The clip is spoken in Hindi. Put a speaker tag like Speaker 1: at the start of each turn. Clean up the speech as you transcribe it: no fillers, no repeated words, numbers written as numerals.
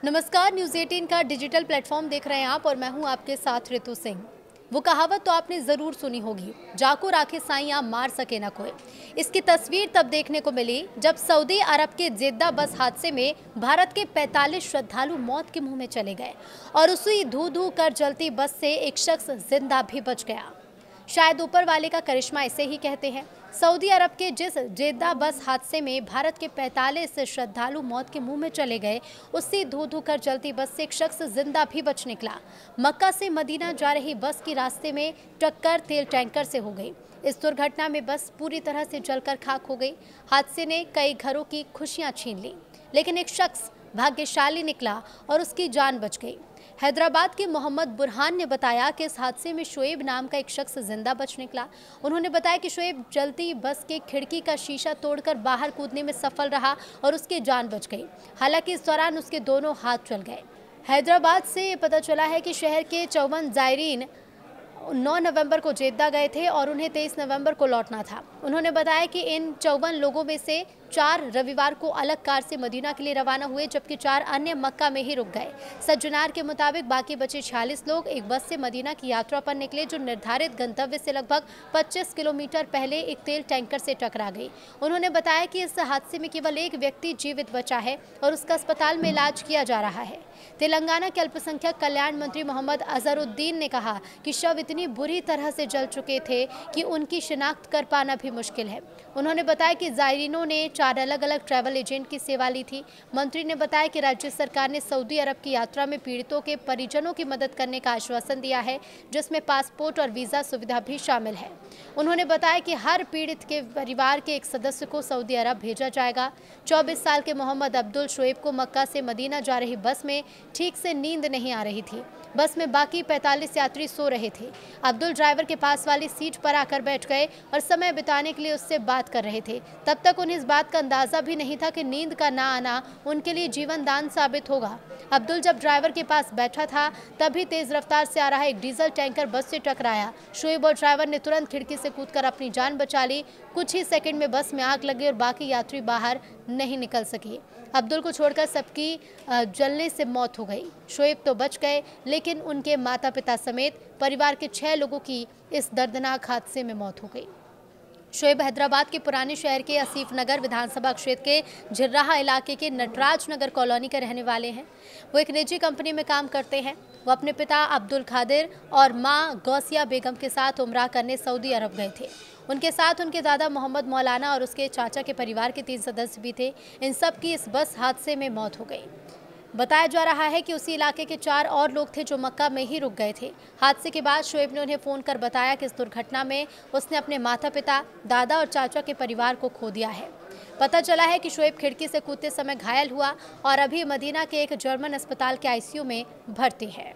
Speaker 1: नमस्कार, न्यूज़ 18 का डिजिटल प्लेटफॉर्म देख रहे हैं आप और मैं हूं आपके साथ ऋतु सिंह। वो कहावत तो आपने ज़रूर सुनी होगी, जाको राखे साइयां मार सके ना कोई। इसकी तस्वीर तब देखने को मिली जब सऊदी अरब के जेद्दा बस हादसे में भारत के 45 श्रद्धालु मौत के मुंह में चले गए और उसी धू धू कर जलती बस से एक शख्स जिंदा भी बच गया। शायद ऊपर वाले का करिश्मा इसे ही कहते हैं। सऊदी अरब के जिस जेद्दा बस हादसे में भारत के 45 श्रद्धालु मौत के मुंह में चले गए, उसी धू धू कर जलती बस से एक शख्स जिंदा भी बच निकला। मक्का से मदीना जा रही बस की रास्ते में टक्कर तेल टैंकर से हो गई। इस दुर्घटना में बस पूरी तरह से जलकर खाक हो गई। हादसे ने कई घरों की खुशियां छीन ली, लेकिन एक शख्स भाग्यशाली निकला और उसकी जान बच गई। हैदराबाद के मोहम्मद बुरहान ने बताया कि इस हादसे में शोएब नाम का एक शख्स जिंदा बच निकला। उन्होंने बताया कि शोएब जलती बस के खिड़की का शीशा तोड़कर बाहर कूदने में सफल रहा और उसकी जान बच गई। हालांकि इस दौरान उसके दोनों हाथ जल गए। हैदराबाद से पता चला है कि शहर के 54 जायरीन 9 नवंबर को जेद्दा गए थे और उन्हें 23 नवंबर को लौटना था। उन्होंने बताया कि इन 54 लोगों में से 4 रविवार को अलग कार से मदीना के लिए रवाना हुए, जबकि 4 अन्य मक्का में ही रुक गए। सज्जनार के मुताबिक बाकी बचे 46 लोग एक बस से मदीना की यात्रा पर निकले, जो निर्धारित गंतव्य से लगभग 25 किलोमीटर पहले एक तेल टैंकर से टकरा गई। उन्होंने बताया कि इस हादसे में केवल एक व्यक्ति जीवित बचा है और उसका अस्पताल में इलाज किया जा रहा है। तेलंगाना के अल्पसंख्यक कल्याण मंत्री मोहम्मद अजहरुद्दीन ने कहा कि शव इतनी बुरी तरह से जल चुके थे कि उनकी शिनाख्त कर पाना भी मुश्किल है। उन्होंने बताया कि जायरीनों ने 4 अलग अलग ट्रैवल एजेंट की सेवा ली थी। मंत्री ने बताया कि राज्य सरकार ने सऊदी अरब की यात्रा में पीड़ितों के परिजनों की मदद करने का आश्वासन दिया है, जिसमें पासपोर्ट और वीज़ा सुविधा भी शामिल है। उन्होंने बताया कि हर पीड़ित के परिवार के एक सदस्य को सऊदी अरब भेजा जाएगा। 24 साल के मोहम्मद अब्दुल शोएब को मक्का से मदीना जा रही बस में ठीक से नींद नहीं आ रही थी। बस में बाकी 45 यात्री सो रहे थे। अब्दुल ड्राइवर के पास वाली सीट पर आकर बैठ गए और समय बिताने के लिए उससे बात कर रहे थे। तब तक उन्हें इस बात का अंदाजा भी नहीं था कि नींद का ना आना उनके लिए जीवन दान साबित होगा। अब्दुल जब ड्राइवर के पास बैठा था, तभी तेज रफ्तार से आ रहा एक डीजल टैंकर बस से टकराया। शोएब और ड्राइवर ने तुरंत खिड़की से कूदकर अपनी जान बचा ली। कुछ ही सेकंड में बस में आग लगी और बाकी यात्री बाहर नहीं निकल सके। अब्दुल को छोड़कर सबकी जलने से मौत हो गई। शोएब तो बच गए, लेकिन उनके माता पिता समेत परिवार के 6 लोगों की इस दर्दनाक हादसे में मौत हो गई। शोएब हैदराबाद के पुराने शहर के आसिफ नगर विधानसभा क्षेत्र के झिर्राहा इलाके के नटराज नगर कॉलोनी के रहने वाले हैं। वो एक निजी कंपनी में काम करते हैं। वो अपने पिता अब्दुल खादिर और मां गौसिया बेगम के साथ उम्रा करने सऊदी अरब गए थे। उनके साथ उनके दादा मोहम्मद मौलाना और उसके चाचा के परिवार के 3 सदस्य भी थे। इन सब की इस बस हादसे में मौत हो गई। बताया जा रहा है कि उसी इलाके के 4 और लोग थे जो मक्का में ही रुक गए थे। हादसे के बाद शोएब ने उन्हें फ़ोन कर बताया कि इस दुर्घटना में उसने अपने माता पिता, दादा और चाचा के परिवार को खो दिया है। पता चला है कि शोएब खिड़की से कूदते समय घायल हुआ और अभी मदीना के एक जर्मन अस्पताल के आईसीयू में भर्ती है।